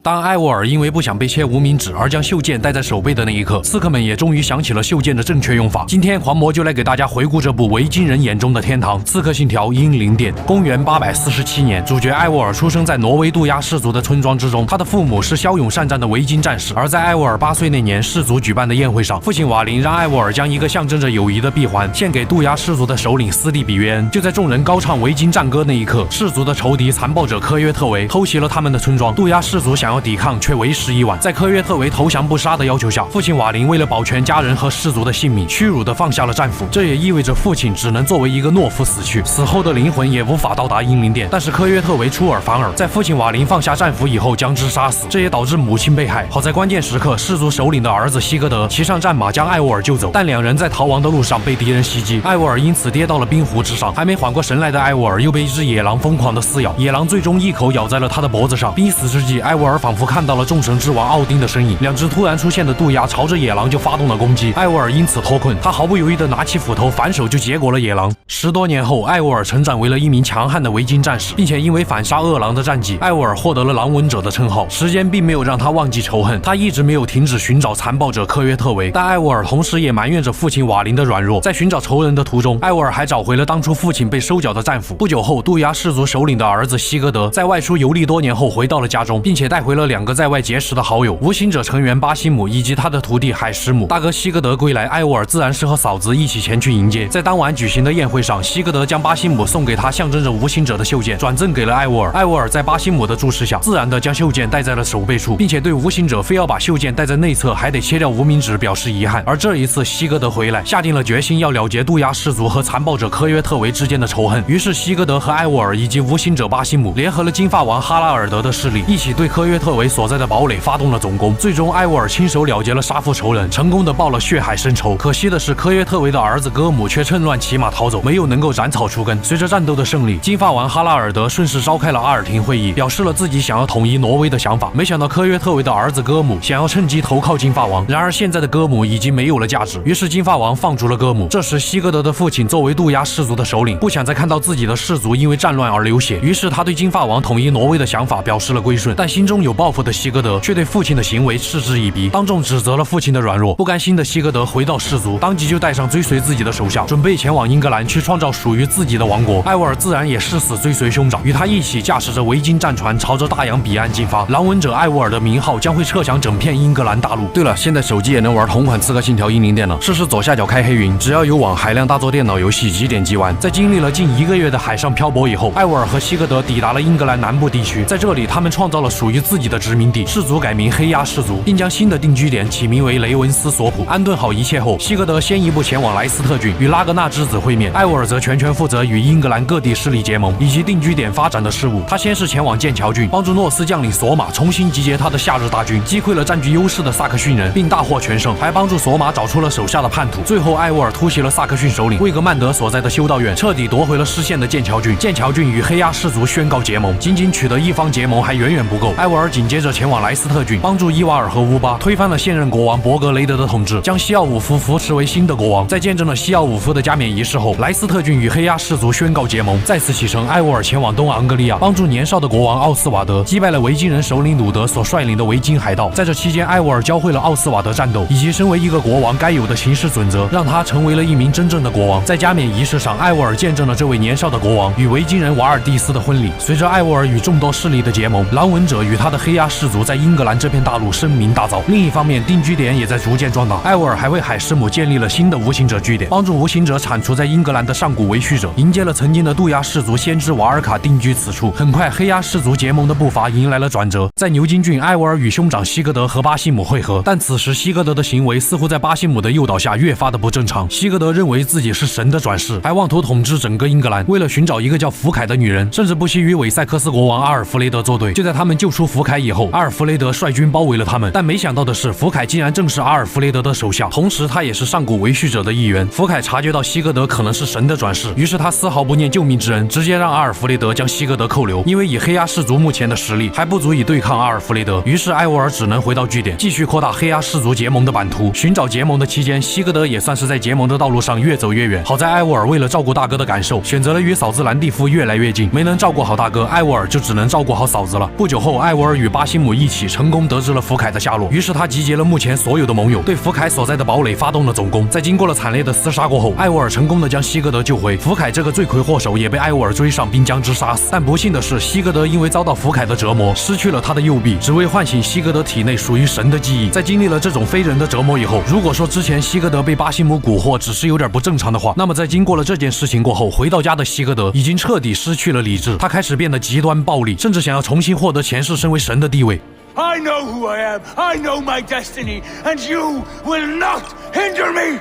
当艾沃尔因为不想被切无名指而将袖剑戴在手背的那一刻，刺客们也终于想起了袖剑的正确用法。今天黄魔就来给大家回顾这部维京人眼中的天堂——刺客信条：英灵殿。公元847年，主角艾沃尔出生在挪威杜亚氏族的村庄之中，他的父母是骁勇善战的维京战士。而在艾沃尔8岁那年，氏族举办的宴会上，父亲瓦林让艾沃尔将一个象征着友谊的臂环献给杜亚氏族的首领斯蒂比约恩。就在众人高唱维京战歌那一刻，氏族的仇敌残暴者科约特维偷袭了他们的村庄，杜亚氏族想要抵抗，却为时已晚。在科约特维投降不杀的要求下，父亲瓦林为了保全家人和氏族的性命，屈辱地放下了战斧。这也意味着父亲只能作为一个懦夫死去，死后的灵魂也无法到达英灵殿。但是科约特维出尔反尔，在父亲瓦林放下战斧以后将之杀死，这也导致母亲被害。好在关键时刻，氏族首领的儿子西格德骑上战马将艾沃尔救走，但两人在逃亡的路上被敌人袭击，艾沃尔因此跌到了冰湖之上。还没缓过神来的艾沃尔又被一只野狼疯狂地撕咬，野狼最终一口咬在了他的脖子上。濒死之际，艾沃尔仿佛看到了众神之王奥丁的身影，两只突然出现的渡鸦朝着野狼就发动了攻击。艾沃尔因此脱困，他毫不犹豫地拿起斧头反手就结果了野狼。10多年后，艾沃尔成长为了一名强悍的维京战士，并且因为反杀恶狼的战绩，艾沃尔获得了狼纹者的称号。时间并没有让他忘记仇恨，他一直没有停止寻找残暴者科约特维。但艾沃尔同时也埋怨着父亲瓦林的软弱，在寻找仇人的途中，艾沃尔还找回了当初父亲被收缴的战斧。不久后，杜亚氏族首领的儿子西格德在外出游历多年后回到了家中，并且带回了2个在外结识的好友，无形者成员巴西姆以及他的徒弟海什姆。大哥西格德归来，艾沃尔自然是和嫂子一起前去迎接。在当晚举行的宴会上，西格德将巴西姆送给他象征着无形者的袖剑转赠给了艾沃尔。艾沃尔在巴西姆的注视下，自然地将袖剑戴在了手背处，并且对无形者非要把袖剑戴在内侧还得切掉无名指表示遗憾。而这一次西格德回来，下定了决心要了结杜亚氏族和残暴者科约特维之间的仇恨。于是西格德和艾沃尔以及无形者巴西姆联合了金发王哈拉尔德的势力，一起对科约特维所在的堡垒发动了总攻。最终艾沃尔亲手了结了杀父仇人，成功的报了血海深仇。可惜的是，科约特维的儿子哥姆却趁乱骑马逃走，没有能够斩草除根。随着战斗的胜利，金发王哈拉尔德顺势召开了阿尔廷会议，表示了自己想要统一挪威的想法。没想到科约特维的儿子哥姆想要趁机投靠金发王，然而现在的哥姆已经没有了价值，于是金发王放逐了哥姆。这时西格德的父亲作为杜亚氏族的首领，不想再看到自己的氏族因为战乱而流血，于是他对金发王统一挪威的想法表示了归顺。但心中有抱负的西格德却对父亲的行为嗤之以鼻，当众指责了父亲的软弱。不甘心的西格德回到氏族，当即就带上追随自己的手下，准备前往英格兰去创造属于自己的王国。艾沃尔自然也誓死追随兄长，与他一起驾驶着维京战船朝着大洋彼岸进发。狼纹者艾沃尔的名号将会彻响整片英格兰大陆。对了，现在手机也能玩同款刺客信条英灵殿了，试试左下角开黑云，只要有网，海量大作电脑游戏即点即玩。在经历了近1个月的海上漂泊以后，艾沃尔和西格德抵达了英格兰南部地区，在这里他们创造了属于自己的殖民地，氏族改名黑鸦氏族，并将新的定居点起名为雷文斯索普。安顿好一切后，西格德先一步前往莱斯特郡与拉格纳之子会面，艾沃尔则全权负责与英格兰各地势力结盟以及定居点发展的事务。他先是前往剑桥郡，帮助诺斯将领索马重新集结他的夏日大军，击溃了占据优势的萨克逊人，并大获全胜，还帮助索马找出了手下的叛徒。最后艾沃尔突袭了萨克逊首领魏格曼德所在的修道院，彻底夺回了失陷的剑桥郡。剑桥郡与黑鸦氏族宣告结盟，仅仅取得一方结盟还远远不够。艾沃尔紧接着前往莱斯特郡，帮助伊瓦尔和乌巴推翻了现任国王伯格雷德的统治，将西奥武夫扶持为新的国王。在见证了西奥武夫的加冕仪式后，莱斯特郡与黑鸦氏族宣告结盟。再次启程，艾沃尔前往东昂格利亚，帮助年少的国王奥斯瓦德击败了维京人首领鲁德所率领的维京海盗。在这期间，艾沃尔教会了奥斯瓦德战斗以及身为一个国王该有的行事准则，让他成为了一名真正的国王。在加冕仪式上，艾沃尔见证了这位年少的国王与维京人瓦尔蒂斯的婚礼。随着艾沃尔与众多势力的结盟，狼纹者与他的黑鸦氏族在英格兰这片大陆声名大噪。另一方面，定居点也在逐渐壮大。艾沃尔还为海什姆建立了新的无形者据点，帮助无形者铲除在英格兰的上古维续者，迎接了曾经的杜亚氏族先知瓦尔卡定居此处。很快，黑鸦氏族结盟的步伐迎来了转折。在牛津郡，艾沃尔与兄长西格德和巴西姆会合，但此时西格德的行为似乎在巴西姆的诱导下越发的不正常。西格德认为自己是神的转世，还妄图统治整个英格兰。为了寻找一个叫福凯的女人，甚至不惜与韦塞克斯国王阿尔弗雷德作对。就在他们救出福凯以后，阿尔弗雷德率军包围了他们，但没想到的是，福凯竟然正是阿尔弗雷德的手下，同时他也是上古维续者的一员。福凯察觉到西格德可能是神的转世，于是他丝毫不念救命之恩，直接让阿尔弗雷德将西格德扣留。因为以黑鸦氏族目前的实力还不足以对抗阿尔弗雷德，于是艾沃尔只能回到据点，继续扩大黑鸦氏族结盟的版图。寻找结盟的期间，西格德也算是在结盟的道路上越走越远。好在艾沃尔为了照顾大哥的感受，选择了与嫂子兰蒂夫越来越近。没能照顾好大哥，艾沃尔就只能照顾好嫂子了。不久后，艾沃尔尔与巴西姆一起成功得知了福凯的下落，于是他集结了目前所有的盟友，对福凯所在的堡垒发动了总攻。在经过了惨烈的厮杀过后，艾沃尔成功的将西格德救回，福凯这个罪魁祸首也被艾沃尔追上并将之杀死。但不幸的是，西格德因为遭到福凯的折磨，失去了他的右臂，只为唤醒西格德体内属于神的记忆。在经历了这种非人的折磨以后，如果说之前西格德被巴西姆蛊惑只是有点不正常的话，那么在经过了这件事情过后，回到家的西格德已经彻底失去了理智，他开始变得极端暴力，甚至想要重新获得前世身为神的地位。I know who I am. I know my destiny, and you will not hinder me.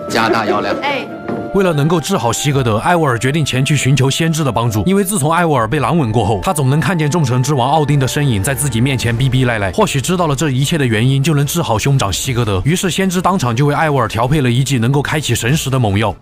加大药量。为了能够治好西格德，艾沃尔决定前去寻求先知的帮助。因为自从艾沃尔被狼吻过后，他总能看见众神之王奥丁的身影在自己面前逼逼赖赖。或许知道了这一切的原因，就能治好兄长西格德。于是先知当场就为艾沃尔调配了一剂能够开启神识的猛药。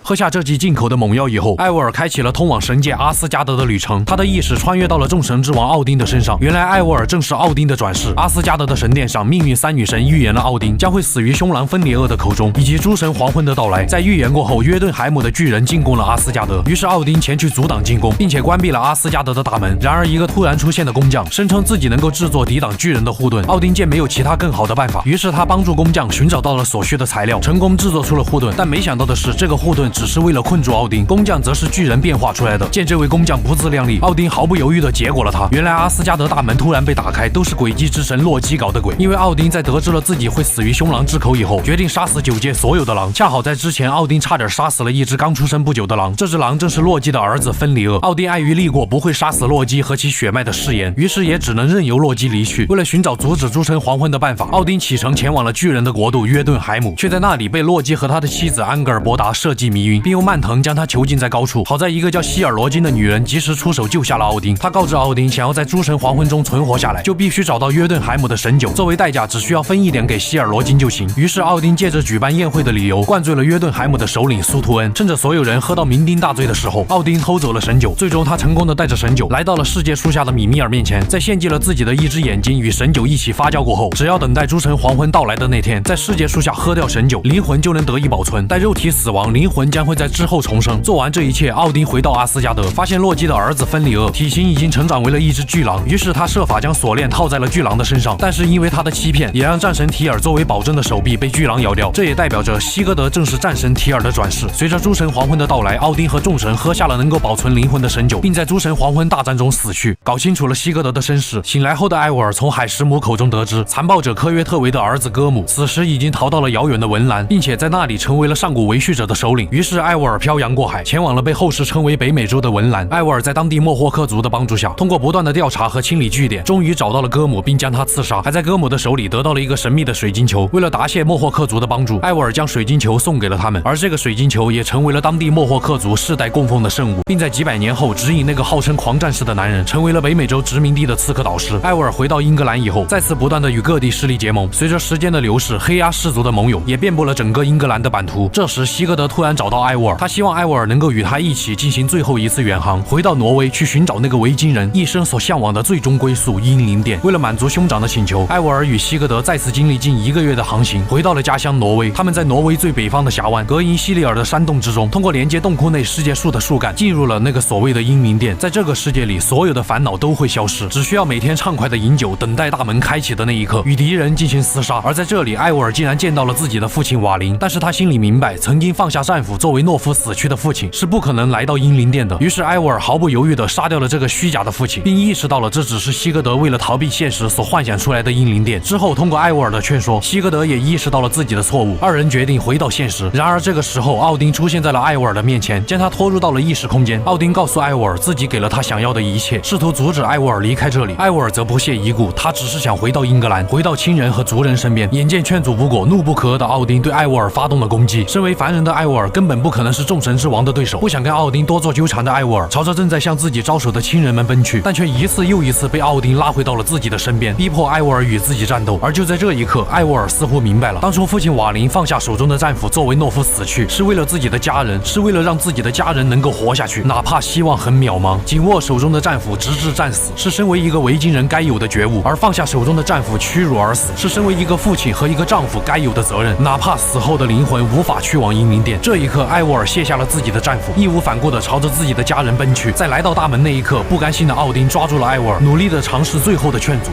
喝下这剂进口的猛药以后，艾沃尔开启了通往神界阿斯加德的旅程。他的意识穿越到了众神之王奥丁的身上。原来艾沃尔正是奥丁的转世。阿斯加德的神殿上，命运三女神预言了奥丁将会死于凶狼芬里厄的口中，以及诸神黄昏的到来。在预言过后，约顿海姆的巨人进攻了阿斯加德，于是奥丁前去阻挡进攻，并且关闭了阿斯加德的大门。然而一个突然出现的工匠声称自己能够制作抵挡巨人的护盾。奥丁见没有其他更好的办法，于是他帮助工匠寻找到了所需的材料，成功制作出了护盾。但没想到的是，这个护盾只是为了困住奥丁，工匠则是巨人变化出来的。见这位工匠不自量力，奥丁毫不犹豫地结果了他。原来阿斯加德大门突然被打开，都是诡计之神洛基搞的鬼。因为奥丁在得知了自己会死于凶狼之口以后，决定杀死9界所有的狼。恰好在之前，奥丁差点杀死了一只刚出生不久的狼，这只狼正是洛基的儿子芬里厄。奥丁碍于立过不会杀死洛基和其血脉的誓言，于是也只能任由洛基离去。为了寻找阻止诸神黄昏的办法，奥丁启程前往了巨人的国度约顿海姆，却在那里被洛基和他的妻子安格尔伯达设计迷晕，并用蔓藤将他囚禁在高处。好在一个叫希尔罗金的女人及时出手救下了奥丁。她告知奥丁，想要在诸神黄昏中存活下来，就必须找到约顿海姆的神酒，作为代价只需要分一点给希尔罗金就行。于是奥丁借着举办宴会的理由，灌醉了约顿海姆的首领苏图恩。趁着所有人喝到酩酊大醉的时候，奥丁偷走了神酒。最终他成功的带着神酒来到了世界树下的米米尔面前，在献祭了自己的一只眼睛与神酒一起发酵过后，只要等待诸神黄昏到来的那天，在世界树下喝掉神酒，灵魂就能得以保存。待肉体死亡，灵魂将会在之后重生。做完这一切，奥丁回到阿斯加德，发现洛基的儿子芬里厄体型已经成长为了一只巨狼，于是他设法将锁链套在了巨狼的身上，但是因为他的欺骗，也让战神提尔作为保证的手臂被巨狼咬掉。这也代表着西格德正是战神提尔的转世。随着诸神黄昏的到来，奥丁和众神喝下了能够保存灵魂的神酒，并在诸神黄昏大战中死去。搞清楚了西格德的身世，醒来后的艾沃尔从海什姆口中得知，残暴者科约特维的儿子哥姆此时已经逃到了遥远的文兰，并且在那里成为了上古维序者的首领。于是艾沃尔漂洋过海，前往了被后世称为北美洲的文兰。艾沃尔在当地莫霍克族的帮助下，通过不断的调查和清理据点，终于找到了哥姆，并将他刺杀。还在哥姆的手里得到了一个神秘的水晶球。为了答谢莫霍克族的帮助，艾沃尔将水晶球送给了他们，而这个水晶球也成为了当地莫霍克族世代供奉的圣物，并在几百年后指引那个号称狂战士的男人，成为了北美洲殖民地的刺客导师。艾沃尔回到英格兰以后，再次不断的与各地势力结盟。随着时间的流逝，黑鸦氏族的盟友也遍布了整个英格兰的版图。这时西格德突然找到艾沃尔，他希望艾沃尔能够与他一起进行最后一次远航，回到挪威去寻找那个维京人一生所向往的最终归宿英灵殿。为了满足兄长的请求，艾沃尔与西格德再次经历近1个月的航行，回到了家乡挪威。他们在挪威最北方的峡湾格因西利尔的山洞之中，通过连接洞窟内世界树的树干，进入了那个所谓的英灵殿。在这个世界里，所有的烦恼都会消失，只需要每天畅快的饮酒，等待大门开启的那一刻，与敌人进行厮杀。而在这里，艾沃尔竟然见到了自己的父亲瓦林，但是他心里明白，曾经放下战斧作为懦夫死去的父亲是不可能来到英灵殿的。于是艾沃尔毫不犹豫地杀掉了这个虚假的父亲，并意识到了这只是西格德为了逃避现实所幻想出来的英灵殿。之后通过艾沃尔的劝说，西格德也意识到了自己的错误，二人决定回到现实。然而这个时候，奥丁出现在了艾沃尔的面前，将他拖入到了意识空间。奥丁告诉艾沃尔自己给了他想要的一切，试图阻止艾沃尔离开这里。艾沃尔则不屑一顾，他只是想回到英格兰，回到亲人和族人身边。眼见劝阻不果，怒不可遏的奥丁对艾沃尔发动了攻击。身为凡人的艾沃尔根本不可能是众神之王的对手，不想跟奥丁多做纠缠的艾沃尔朝着正在向自己招手的亲人们奔去，但却一次又一次被奥丁拉回到了自己的身边，逼迫艾沃尔与自己战斗。而就在这一刻，艾沃尔似乎明白了，当初父亲瓦林放下手中的战斧作为懦夫死去，是为了自己的家人，是为了让自己的家人能够活下去，哪怕希望很渺茫。紧握手中的战斧直至战死，是身为一个维京人该有的觉悟；而放下手中的战斧屈辱而死，是身为一个父亲和一个丈夫该有的责任。哪怕死后的灵魂无法去往英灵殿，这一刻刻，艾沃尔卸下了自己的战斧，义无反顾地朝着自己的家人奔去。在来到大门那一刻，不甘心的奥丁抓住了艾沃尔，努力地尝试最后的劝阻。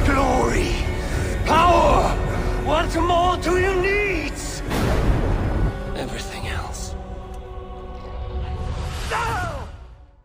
Glory, power, what more do you need? Everything else.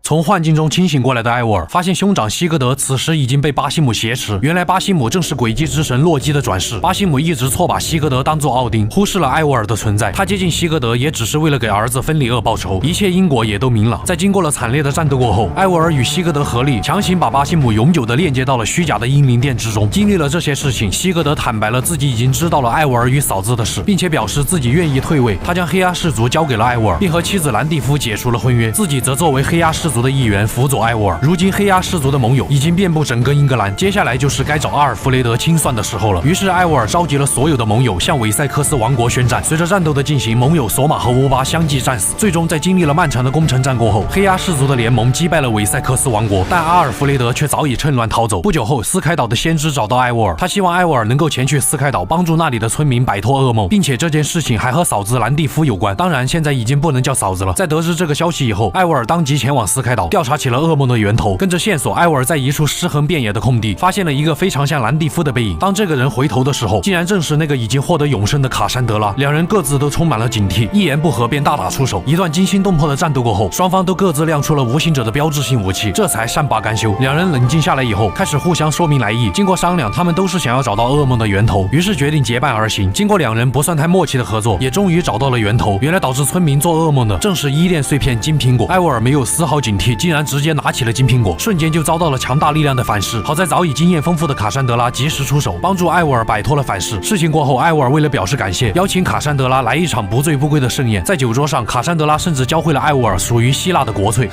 从幻境中清醒过来的艾沃尔发现兄长西格德此时已经被巴西姆挟持，原来巴西姆正是诡计之神洛基的转世。巴西姆一直错把西格德当作奥丁，忽视了艾沃尔的存在。他接近西格德也只是为了给儿子芬里厄报仇，一切因果也都明朗。在经过了惨烈的战斗过后，艾沃尔与西格德合力强行把巴西姆永久的链接到了虚假的英灵殿之中。经历了这些事情，西格德坦白了自己已经知道了艾沃尔与嫂子的事，并且表示自己愿意退位。他将黑鸦氏族交给了艾沃尔，并和妻子兰蒂夫解除了婚约，自己则作为黑鸦氏族的一员辅佐艾沃尔。如今黑鸦氏族的盟友已经遍布整个英格兰，接下来就是该找阿尔弗雷德清算的时候了。于是艾沃尔召集了所有的盟友向韦塞克斯王国宣战。随着战斗的进行，盟友索马和乌巴相继战死。最终在经历了漫长的攻城战过后，黑鸦氏族的联盟击败了韦塞克斯王国，但阿尔弗雷德却早已趁乱逃走。不久后，斯开岛的先知找到艾沃尔，他希望艾沃尔能够前去斯开岛，帮助那里的村民摆脱噩梦，并且这件事情还和嫂子兰蒂夫有关。当然现在已经不能叫嫂子了。在得知这个消息以后，艾沃尔当即前往斯开岛调查起了噩梦的源头。跟着线索，艾沃尔在一处尸横遍野的空地发现了一个非常像兰蒂夫的背影。当这个人回头的时候，竟然正是那个已经获得永生的卡珊德拉。两人各自都充满了警惕，一言不合便大打出手。一段惊心动魄的战斗过后，双方都各自亮出了无形者的标志性武器，这才善罢甘休。两人冷静下来以后，开始互相说明来意。经过商量，他们都是想要找到噩梦的源头，于是决定结伴而行。经过两人不算太默契的合作，也终于找到了源头。原来导致村民做噩梦的正是依恋碎片金苹果。艾沃尔没有丝毫警惕，竟然直接拿起了金苹果，瞬间就遭到了强大力量的反噬。好在早已经验丰富的卡珊德拉及时出手，帮助艾沃尔摆脱了反噬。事情过后，艾沃尔为了表示感谢，邀请卡珊德拉来一场不醉不归的盛宴。在酒桌上，卡珊德拉甚至教会了艾沃尔属于希腊的国粹。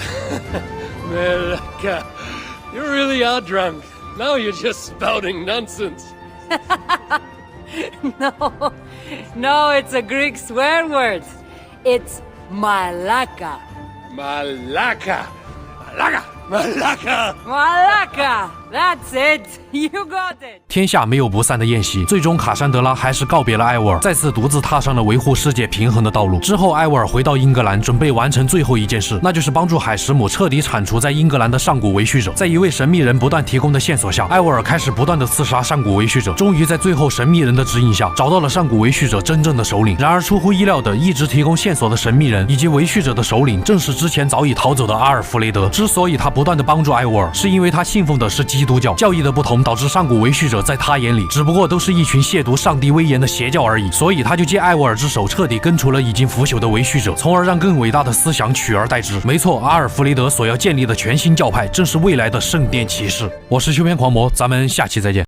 Melaka, you really are drunk. Now you're just spouting nonsense. No, it's a Greek swear word. It's malaka. Malaka. Malaka. Malaka. Malaka. That's it. You got it. 天下没有不散的宴席，最终卡珊德拉还是告别了艾沃尔，再次独自踏上了维护世界平衡的道路。之后，艾沃尔回到英格兰，准备完成最后一件事，那就是帮助海什姆彻底铲除在英格兰的上古维续者。在一位神秘人不断提供的线索下，艾沃尔开始不断的刺杀上古维续者，终于在最后神秘人的指引下，找到了上古维续者真正的首领。然而出乎意料的，一直提供线索的神秘人以及维续者的首领，正是之前早已逃走的阿尔弗雷德。之所以他不断的帮助艾沃尔，是因为他信奉的是基督教，教义的不同导致上古维续者在他眼里只不过都是一群亵渎上帝威严的邪教而已，所以他就借艾沃尔之手彻底根除了已经腐朽的维续者，从而让更伟大的思想取而代之。没错，阿尔弗雷德所要建立的全新教派正是未来的圣殿骑士。我是修篇狂魔，咱们下期再见。